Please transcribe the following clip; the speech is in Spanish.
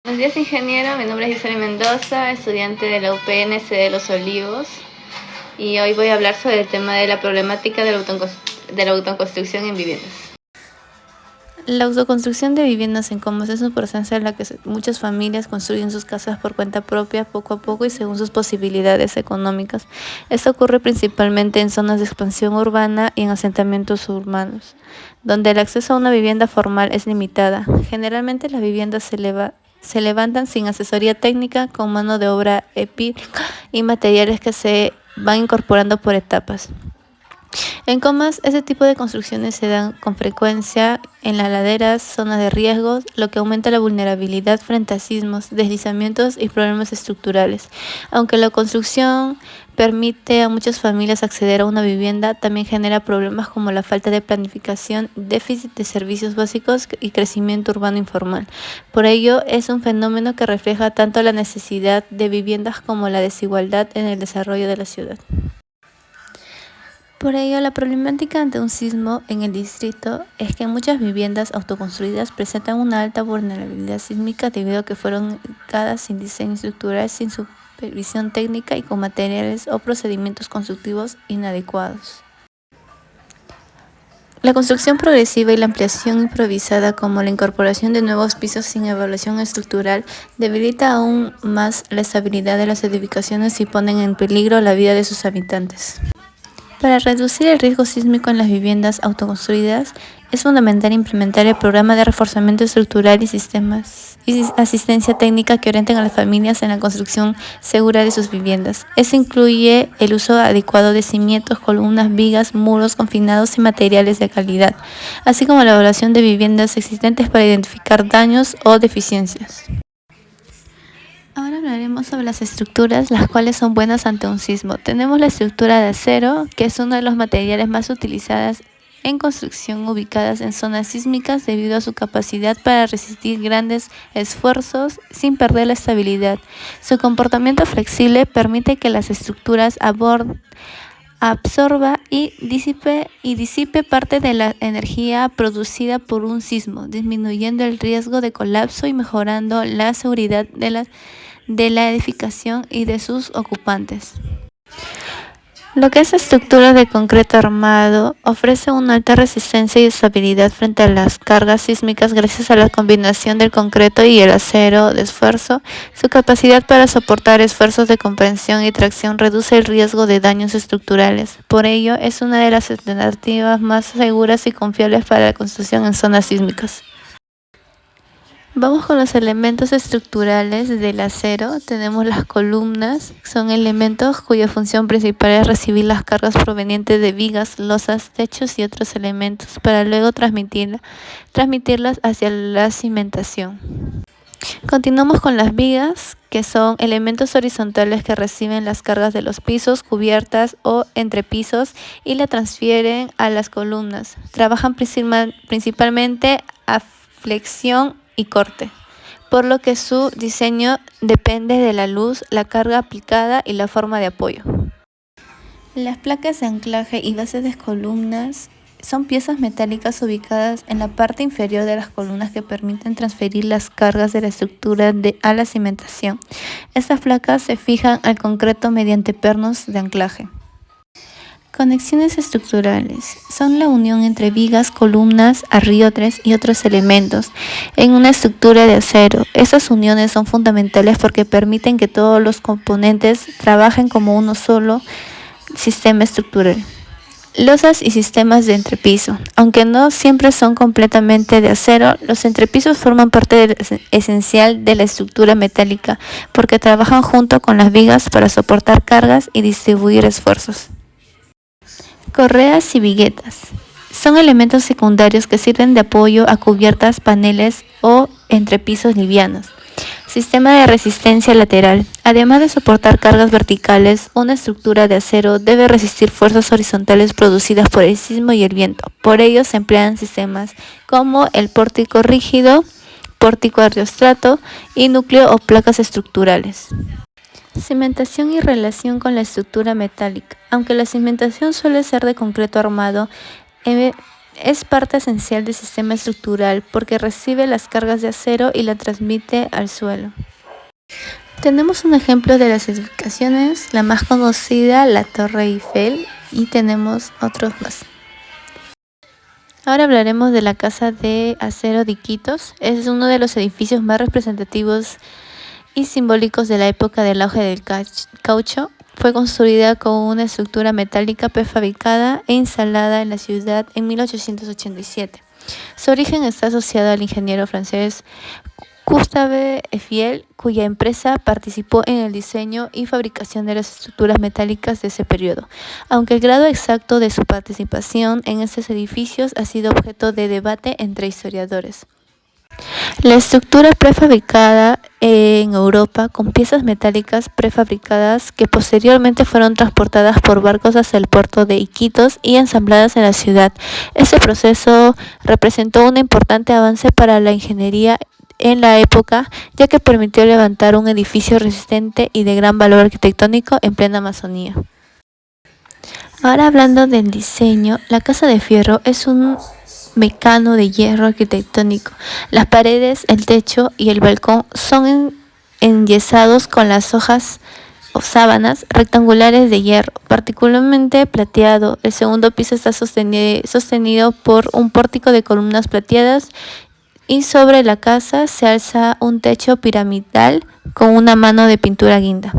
Buenos días, ingeniero. Mi nombre es Gisela Mendoza, estudiante de la UPNC de Los Olivos, y hoy voy a hablar sobre el tema de la problemática de la autoconstrucción en viviendas. La autoconstrucción de viviendas en comas es un proceso en el que muchas familias construyen sus casas por cuenta propia, poco a poco y según sus posibilidades económicas. Esto ocurre principalmente en zonas de expansión urbana y en asentamientos urbanos, donde el acceso a una vivienda formal es limitada. Generalmente las viviendas se levantan sin asesoría técnica, con mano de obra empírica y materiales que se van incorporando por etapas. En comas, este tipo de construcciones se dan con frecuencia en las laderas, zonas de riesgos, lo que aumenta la vulnerabilidad frente a sismos, deslizamientos y problemas estructurales. Aunque la construcción permite a muchas familias acceder a una vivienda, también genera problemas como la falta de planificación, déficit de servicios básicos y crecimiento urbano informal. Por ello, es un fenómeno que refleja tanto la necesidad de viviendas como la desigualdad en el desarrollo de la ciudad. Por ello, la problemática ante un sismo en el distrito es que muchas viviendas autoconstruidas presentan una alta vulnerabilidad sísmica debido a que fueron edificadas sin diseño estructural, sin supervisión técnica y con materiales o procedimientos constructivos inadecuados. La construcción progresiva y la ampliación improvisada, como la incorporación de nuevos pisos sin evaluación estructural, debilita aún más la estabilidad de las edificaciones y ponen en peligro la vida de sus habitantes. Para reducir el riesgo sísmico en las viviendas autoconstruidas, es fundamental implementar el programa de reforzamiento estructural y sistemas y asistencia técnica que orienten a las familias en la construcción segura de sus viviendas. Esto incluye el uso adecuado de cimientos, columnas, vigas, muros confinados y materiales de calidad, así como la evaluación de viviendas existentes para identificar daños o deficiencias. Ahora hablaremos sobre las estructuras, las cuales son buenas ante un sismo. Tenemos la estructura de acero, que es uno de los materiales más utilizados en construcción, ubicadas en zonas sísmicas debido a su capacidad para resistir grandes esfuerzos sin perder la estabilidad. Su comportamiento flexible permite que las estructuras absorba y disipe parte de la energía producida por un sismo, disminuyendo el riesgo de colapso y mejorando la seguridad de la edificación y de sus ocupantes. Lo que es estructura de concreto armado ofrece una alta resistencia y estabilidad frente a las cargas sísmicas gracias a la combinación del concreto y el acero de esfuerzo. Su capacidad para soportar esfuerzos de compresión y tracción reduce el riesgo de daños estructurales. Por ello, es una de las alternativas más seguras y confiables para la construcción en zonas sísmicas. Vamos con los elementos estructurales del acero. Tenemos las columnas, son elementos cuya función principal es recibir las cargas provenientes de vigas, losas, techos y otros elementos para luego transmitirlas hacia la cimentación. Continuamos con las vigas, que son elementos horizontales que reciben las cargas de los pisos, cubiertas o entrepisos y la transfieren a las columnas. Trabajan principalmente a flexión y corte, por lo que su diseño depende de la luz, la carga aplicada y la forma de apoyo. Las placas de anclaje y bases de columnas son piezas metálicas ubicadas en la parte inferior de las columnas que permiten transferir las cargas de la estructura a la cimentación. Estas placas se fijan al concreto mediante pernos de anclaje. Conexiones estructurales son la unión entre vigas, columnas, arriotres y otros elementos en una estructura de acero. Estas uniones son fundamentales porque permiten que todos los componentes trabajen como uno solo sistema estructural. Losas y sistemas de entrepiso. Aunque no siempre son completamente de acero, los entrepisos forman parte esencial de la estructura metálica porque trabajan junto con las vigas para soportar cargas y distribuir esfuerzos. Correas y viguetas son elementos secundarios que sirven de apoyo a cubiertas, paneles o entrepisos livianos. Sistema de resistencia lateral. Además de soportar cargas verticales, una estructura de acero debe resistir fuerzas horizontales producidas por el sismo y el viento. Por ello se emplean sistemas como el pórtico rígido, pórtico ariostrato y núcleo o placas estructurales. Cimentación y relación con la estructura metálica. Aunque la cimentación suele ser de concreto armado, Es parte esencial del sistema estructural porque recibe las cargas de acero y la transmite al suelo. Tenemos un ejemplo de las edificaciones, la más conocida, la Torre Eiffel, y tenemos otros más. Ahora hablaremos de la Casa de Acero de Iquitos. Es uno de los edificios más representativos y simbólicos de la época del auge del caucho. Fue construida con una estructura metálica prefabricada e instalada en la ciudad en 1887. Su origen está asociado al ingeniero francés Gustave Eiffel, cuya empresa participó en el diseño y fabricación de las estructuras metálicas de ese periodo, aunque el grado exacto de su participación en estos edificios ha sido objeto de debate entre historiadores. La estructura prefabricada en Europa con piezas metálicas prefabricadas que posteriormente fueron transportadas por barcos hacia el puerto de Iquitos y ensambladas en la ciudad. Este proceso representó un importante avance para la ingeniería en la época, ya que permitió levantar un edificio resistente y de gran valor arquitectónico en plena Amazonía. Ahora hablando del diseño, la Casa de Fierro es un mecano de hierro arquitectónico. Las paredes, el techo y el balcón son enyesados con las hojas o sábanas rectangulares de hierro, particularmente plateado. El segundo piso está sostenido por un pórtico de columnas plateadas y sobre la casa se alza un techo piramidal con una mano de pintura guinda.